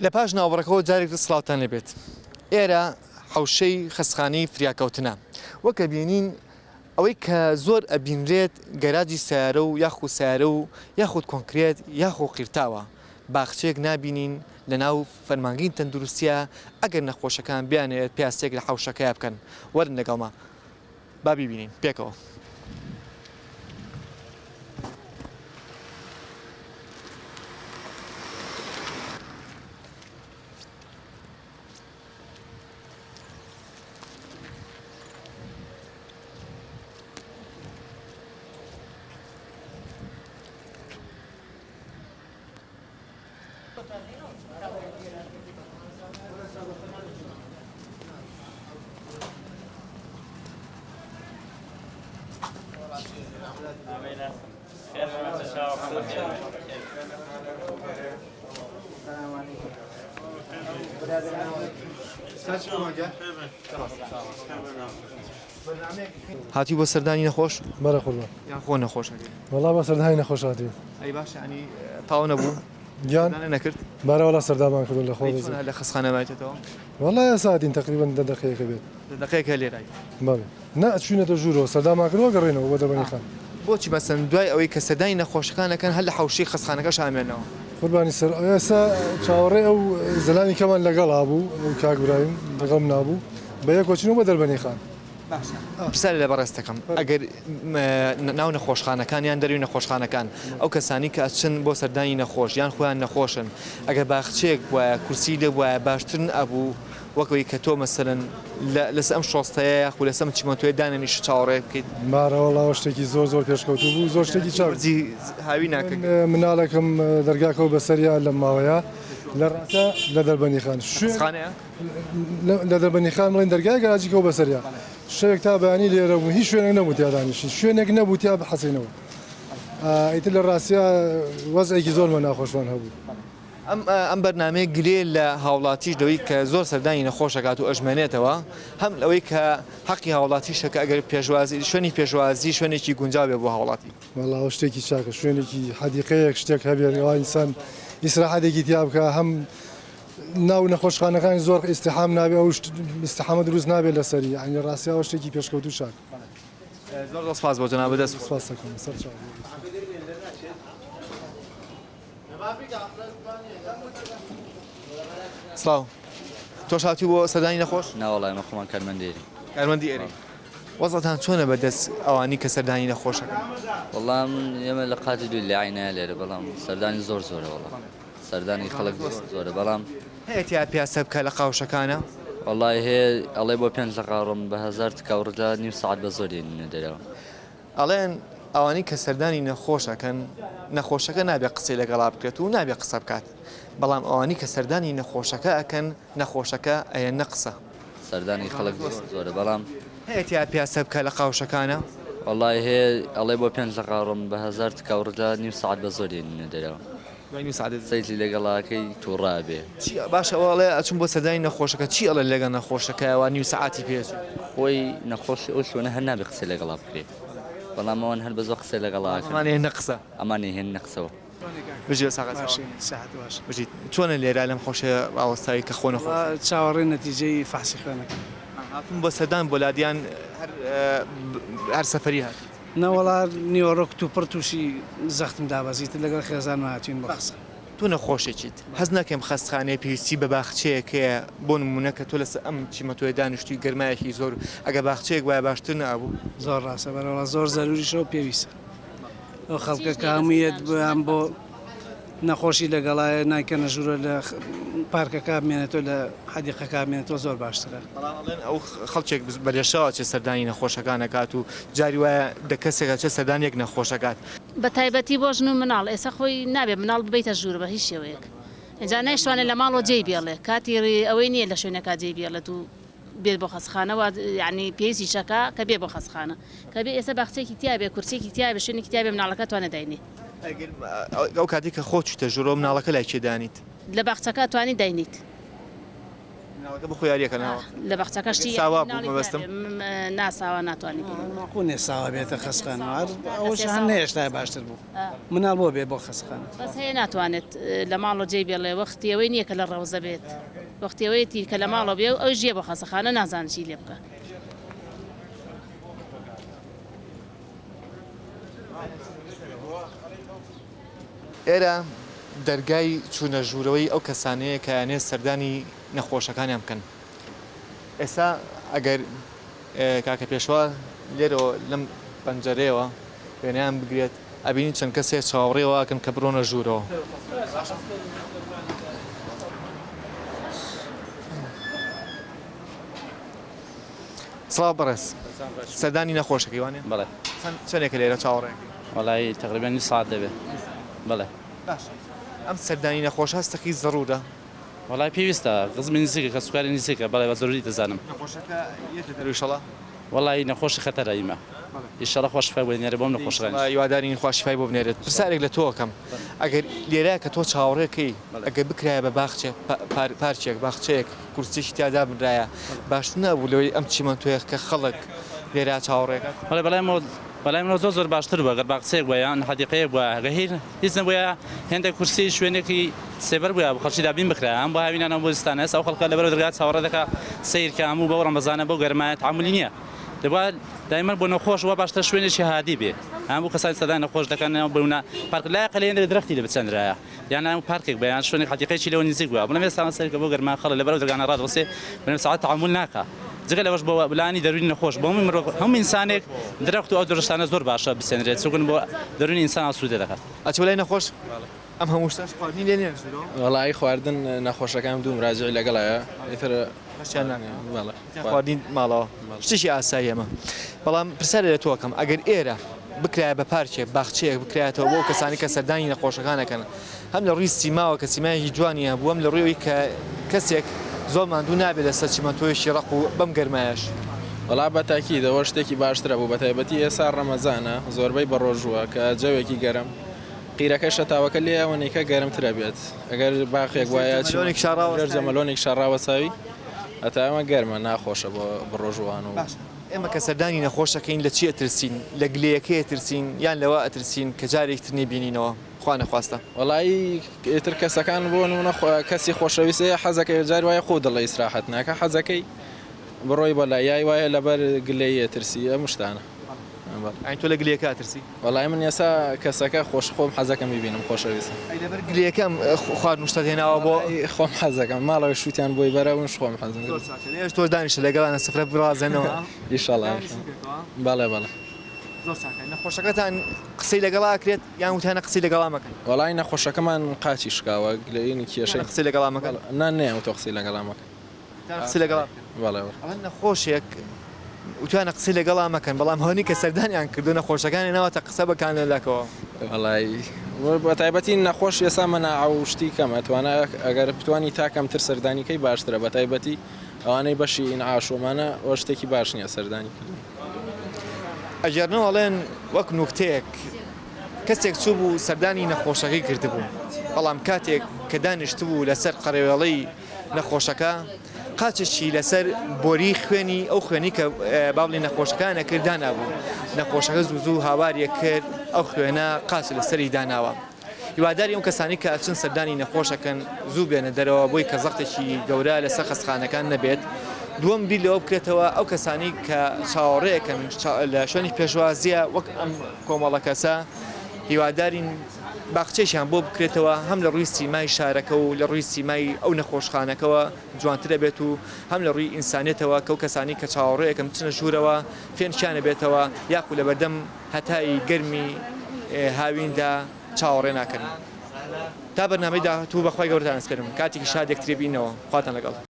لە پاش ناوەڕەکەەوە جارێک سڵاوتان لەبێت. ئێرە حوشەی خەستخانەی فریاکەوتنە وەکە بینین ئەوەی کە زۆر ئەبینرێت گەراجی سیارە و یاخود سیارە و یاخود کۆنکرێت یاخۆ قیرتاوە باخچێک نبینین لە ناو فەرمانگەی تەندروستیە ئەگەر نەخۆشەکان بیانێت پیاسێک لە حوشەکەی بکەن وەرن لەگەڵما با ببینین پێکەوە. هاتی بۆ سەردانی نەخۆش بەرە خوڵە یان خۆ نەخۆش وەڵا بە سەردانی نەخۆش هاتی ئەی باش ینی تاو نەبوو گیان نەکرد بەرەوەڵا سەردامان کردو لە خۆ لە خەسخانەمایێتەوە وەڵا ساعتین تقریبا 10 دقیقەیەکە بێت دقیقەیەکە لێرای بەڵێ نەچوونەتە ژوورەوە سەردامان کردووە گەڕێنەوە بۆ دەربەنی خان بۆچی مەسەن دوای ئەوەی کە سەردانی نەخۆشەکانەکەن هەر لە حوشەی خەسخانەکەش ئامێنەوە قوربانی سەر ئێستا چاوەڕێ ئەو زەلامی کەمان لەگەڵا بوو ئەو کاک برایم دەغەم نابوو بە یەکۆچینەوە بە دەربەنی خان پرسیارە لە بەڕێستەکەم ئەگەر ناو نەخۆشخانەکان یان دەروی نەخۆشخانەکان ئەو کەسانی کە ئەچن بۆ سەردانی نەخۆش یان خۆیان نەخۆشن ئەگەر باخچێک وایە کورسی لێ وایە باشترن ئەبوو وەکەوەی کە تۆ مەسەرەن لەسەر ئەم شۆستەیە یاخود لەسەر چیمەتۆی دانەنیش چاوەڕێ بکەیت مارەوەڵاوە شتێکی زۆر پێشکەوتوو بوو زۆر شتێکی چاوەرجی هاوی ناکەن مناڵەکەم دەرگاکەەوە بەسەریا لە ماوەیە لە ڕاستە لە دەربەنی خان لە دەربەنی خان بڵێن دەرگای گەراجیکەوە بەسەریا شەیەک تا بەیانی لێرە بوو هیچ شوێنێک نەبوو تیادانیشی شوێنێک نەبوو تیا بحەسینەوە ئیتر لە ڕاستیە وەزێکی زۆرمە ناخۆشمان هەبوو. ئەم بەرنامەیە گرێ لە هاوڵاتیش لەوەی کە زۆر سەردانی نەخۆشەکات و ئەژمێنێتەوە هەم لەوەی کە حەقی هاوڵاتیشەکە ئەگەر پێشوازی شوێنی پێشوازی شوێنێکی گونجاو بێ بۆ هاوڵاتی وەڵاو شتێکی چاکە شوێنێکی حەدیقەیەک شتێک هەبێتەوە ئینسان ئیسراحەتێکی تیا بکە هەم ناو نەخۆشخانەکانی زۆر ئیستیحام نابێت ئەو ئیستیحامە دروست نابێت لەسەری یعنی ڕاستیەوە شتێکی پێشکەوتوو شاک زۆر سپاس بۆ جەناب بەدەست سپاس دەکەم سەر چاو سڵاو تۆش هاتی بۆ سەردانی نەخۆش ناوەڵای مەخۆمان کارمەندێری کارمەندی ئێرە وەزەتان چۆنە بەدەست ئەوانی کە سەردانی نەخۆشەکە وەڵام ئێمە لە قاتی دوو لە عینایە لێرە بەڵام سەردانی زۆر زۆرە وەڵام سەردانی خەڵک زۆرە بەڵام هەیەتیا پیاسە بکە لە قاوشەکانە وەڵای هەیە ئەڵێ بۆ 5 لە قاڕم بە 1000 تکاوڕدا نیم ساعت بە زۆری دەرەوە ئەڵێن ئەوانی کە سەردانی نەخۆشەکەن نەخۆشەکە نابێت قسەی لەگەڵا بکرێت و نابێت قسە بکات بەڵام ئەوانی کە سەردانی نەخۆشەکە ئەکەن نەخۆشەکە ئەیە نەقسە سەردانی خەڵک زۆرە بەڵام هەیەتیا پیاسە بکە لە قاوشەکانە وەڵای هەیە ئەڵێ بۆ 5 لە قاڕم بە 1000 تکاوڕدا نیم ساعت بە زۆری دەرەوە سەیتی لەگەڵاکەی تووڕابێ باشە ئەوڵێ ئەچون بۆ سەردانی نەخۆشەکە چی ئەڵێ لەگەڵ نەخۆشەکەەوە نیم سعاتی پێچ خۆی نەخۆشی ئەو شوێنە هەر نابێت قسەی لەگەڵا بکرێت بەڵام ئەوان هەر بە زۆر قسەی لەگەڵاکەمانێ نەقسە ئەمانی هێن نەقسەوە بژیت چۆنە لێرە لەم خۆشە ڕاوەستایی کە خۆ نەخۆش چاوەڕێی نەتیجەی فەحسی خوێنەکە هاتوون بۆ سەردان بۆ لادیان هەر سەفەری هات نەوەڵا نیوەڕۆک و پڕ تووشی زەختم دابەزیت لەگەڵ خێزان هاتوین بە قسە تۆ نەخۆشێکیت هەز ناکەم خەستخانەیە پێویستی بە باخچەیەکەیە بۆ نمونونەکە تۆ لەسەر ئەم چیمەتۆی دانیشتوی گەرمایەکی زۆر ئەگە باخچەیەک وایە باشتر نەبوو زۆر ڕاستە بەرەوە زۆر زەروریشەوە پێویستە ئەو خەڵکە کامیت بۆیان بۆ نەخۆشی لەگەڵایە نایکەنە ژوورە لە پارکەکە بمێنێتەوە لە حەدیقەکە بمێنێتەوە زۆر باشترە ئەو خەڵکێک بەلێشەوە چێ سەردانی نەخۆشەکانەکات و جاری وایە دەکەسێکە چێ سەردانێک نەخۆشەکات بە تایبەتی بۆ ژن و مناڵ ئێستا خۆی نابێت مناڵ ببیتە ژوور بە هیچ شێوەیەک ئەجا نایشتوانێت لە ماڵەوە جێی بێڵێ کاتی ئەوەی نییە لە شوێنەکە جێی بێڵێت و بێت بۆ خەسخانەوە یعنی پێویستی شەکە کە بێ بۆ خەسخانە کە بێ ئێستا باخچێکی تیاابێ کورسێکی تیاابێ شوێنێکی تیاابێ مناڵەکە توانە داینێ ئەو کاتی کە خۆ چیتە ژوورۆ مناڵەکە لای چێدانیت لە باخچەکە توانی داینیت بخۆ یاریەکەنەوە لە بەخچەکەشتی ساوا بوو مەبەستم. ناساوە ناتوانانی ناخۆ ساوا بێتە خەسخانەوە ئەوش هەن نێشتا باشتر بوو مناڵ بۆ بێ بۆ خەسخانە بەس هەیە ناتوانێت لە ماڵۆ جێ بێڵێ وەختیەوەی نییە کە لە ڕەوزە بێت وەختیەوەیەتی کە لە ماڵۆ بێ ئەو ژێ بۆ خەسەخانە نازانچی لێ بکە. ئێرە دەرگای چوونە ژوورەوەی ئەو کەسانەیە کە یانێ سەردانی نەخۆشەکانیان بکەن. ئێستا ئەگەر کاکە پێشوا لێرەوە لەم پەنجەرەیەوە وێنەیان بگرێت ئەبینی چەند کەسێک چاوەڕێەوەکەن کە بڕۆنە ژوورەوە. سڵاو بەڕێز سەردانی نەخۆشەکەی وانێ بەڵێ چەندێکە لێرە چاوەڕێ وڵی تقریبا نی ساعت دەبێت بەڵێ باش ئەم سەردانی نەخۆش هەستەکەی زەڕورە وڵی پێویستە قزمی نزیکە کە سوکاری نزیکە بەڵێ بە زۆری دەزانم نەخۆشەکە یەکە دەرویشەڵە وڵی نەخۆشی خەتەرە ئیمە ئیشەڵە خۆشفای بۆ نێرە بۆم نەخۆشڕێن یوادارین خواشفای بۆ بنێرێت پرسارێک لە تۆکەم ئەگەر لێرە کە تۆ چاوەڕێکەی ئەگەر بکرایە بە باخچێ پارچێک باخچەیەک کورسیشی تیادا بنرایە باشتر نەبوو لەوەی ئەم چیمەنتۆیە کە خەڵک لێرە چاوەڕێکە بەڵای منەوە زۆر باشتر بووە گەر باقچەیەک بووە یان حەدیقەیەک بووە هەگەهیر هیچ نەبووە هێندێک کورسی شوێنێکی سێبەر بووە خەڵکی دابین بکرا ئەم بۆ هاوینانە بۆ زستانە ئەو خەڵکە لەبەر دەرگات چاوەڕێ دەکا سیرکە هەموو بەو ڕەمەزانە بەو گەرمایە تعاملی نییە دەبووە دایمەن بۆ نەخۆش وە باشتر شوێنێکی هادی بێ هەموو کەسانی سەدان نەخۆش دەکەنەوە بوونە پارک لای قەلێنێ درەختی لە بچەندرایە یان ئەو پارکێک بەیان شوێنێک حەدیقەیەکی لەوە نزیک بووە بڵێ ئێستا سەرکە بۆ گەرما خەڵک لەبەر دەرگانە ڕادوەسێ بنەم ساعت تعامل ناکە جگە لەوەش بۆ بلانی دەروی نەخۆش بۆ هەموو ئینسانێک درەخت و ئەو درشتانە زۆر باشە بسێنرێت چون بۆ دەرونی ئینسان ئاسوودە دەکات ئەچ لای نەخۆش ئەم هەموو شتاش خواردنی لێ نێن وەڵی خواردن نەخۆشەکان دوو مراجعی لەگەڵایە ئیتر خواردین ماڵەوە شتێکی ئاسایی ئەمە بەڵام پرسیارە لە تۆکەم ئەگەر ئێرە بکرایە بە پارکێک باخچەیەک بکرێتەوە بۆ کەسانی کە سەردانی نەخۆشەکانەکەن هەم لە ڕووی سیماوە کە سیمایەکی جوانیە بووەم لە ڕووی کە کەسێک زۆر ماندوو نابێت لە سەر چیمەنتۆیەکی ڕق و بەم گەرمایەش وەڵا بە تاکیدەوە شتێکی باشترە بوو بە تایبەتی ئێستا ڕەمەزانە زۆربەی بە ڕۆژووە کە جەوێکی گەرم قیرەکەی شەتاوەکە لێوەنێکە گەرمترە بێت ئەگەر باخێک وایە جەمەلۆنێک شەڕاوە چاوی ئەتا ئەمە گەرمە ناخۆشە بۆ بڕۆژوان و ئێمە کە سەردانی نەخۆشەکەین لە چی ئەترسین لە گلەیەکەی ئەترسین یان لەوە ئەترسین کە جارێکتر نێبینینەوە خوا نەخواستە وەڵی ئێتر کەسەکان بۆ نمونە کەسی خۆشەویستەیە حەزەکەی جار وایە خۆ دڵی ئیسراحەت ناکە حەزەکەی بڕۆی بەلای یای وایە لەبەر گلەی ئەترسی ئەم شتانە ئەین تۆ لە گلەیەکە ئەترسی وەڵای من ئێستا کەسەکە خۆش خۆم حەزەکەم میبینم خۆشەویستە لەبەر گلەیەکەم خواردن شتە هێناوە بۆ خۆم حەزەکەم ماڵەوەی شووتیان بۆی بەرەون خۆم حەزم تۆ دانیشە لەگەڵانە سفرە بڕازێنەوە ئیشەڵا بەڵێ بەڵێ زۆر نەخۆشەکەتان قسەی لەگەڵا کرێت یان وتانە قسەی لەگەڵا مەکەن وەڵای نەخۆشەکەمان قاچی شکاوە گلەیینی کێشەی قسەی لەگەڵا مەکەن نانێ تۆ قسەی لەگەڵا مەکەن قسەی لەگەڵا بەڵێ ئەوە نەخۆشێک وتوانە قسەی لەگەڵا مەکەن بەڵام هەونی کە سەردانیان کردو نەخۆشەکانی ناوەتە قسە بەکان لەکەوە وەڵای بە تایبەتی نەخۆش ێسا مەناعە شتی کەم ئەتوانە ئەگەر بتوانی تاکەم تر سەردانیکەی باشترە بە تایبەتی ئەوانەی بەشی ئینعاشۆمانە ئەوە شتێکی باش نییە سەردانی کردن ئەجارنەوەڵێن وەک نوکتەیەک کەسێک چوو بوو سەردانی نەخۆشەکەی کردبوو بەڵام کاتێک کە دانیشت بوو لەسەر قەرێوەڵەی نەخۆشەکە قاچێکی لەسەر بۆری خوێنی ئەو خوێنی کە باڵی نەخۆشەکانە کرددانا بوو نەخۆشەکە زوو هاواریە کرد ئەو خوێنە قاچ لەسەری داناوە هیواداری ئەو کەسانی کە ئەچن سەردانی نەخۆشەکەن زوو بێنە دەرەوە بۆی کە زەختێکی گەورە لەسەر خەستخانەکان نەبێت دووەم بیر لەوە بکرێتەوە ئەو کەسانی کە چاوەڕێەکەن لە شوێنی پێشوازیە وەک ئەم کۆمەڵە کەسە هیوادارین باخچێکیان بۆ بکرێتەوە هەم لە ڕووی سیمای شارەکە و لە ڕووی سیمای ئەو نەخۆشخانەکەەوە جوانترە بێت و هەم لە ڕووی ئینسانێتەوە کە و کەسانی کە چاوەڕێەکەم بچنە ژوورەوە فێنشیانە بێتەوە یاخو لە بەردەم هەتایی گەرمی هاویندا چاوەڕێ ناکەن تا بەرنامەی داهاتوو بەخوای گەورەتان سپێرم کاتێکی شادێک ترێبینەوە خواتان لەگەڵ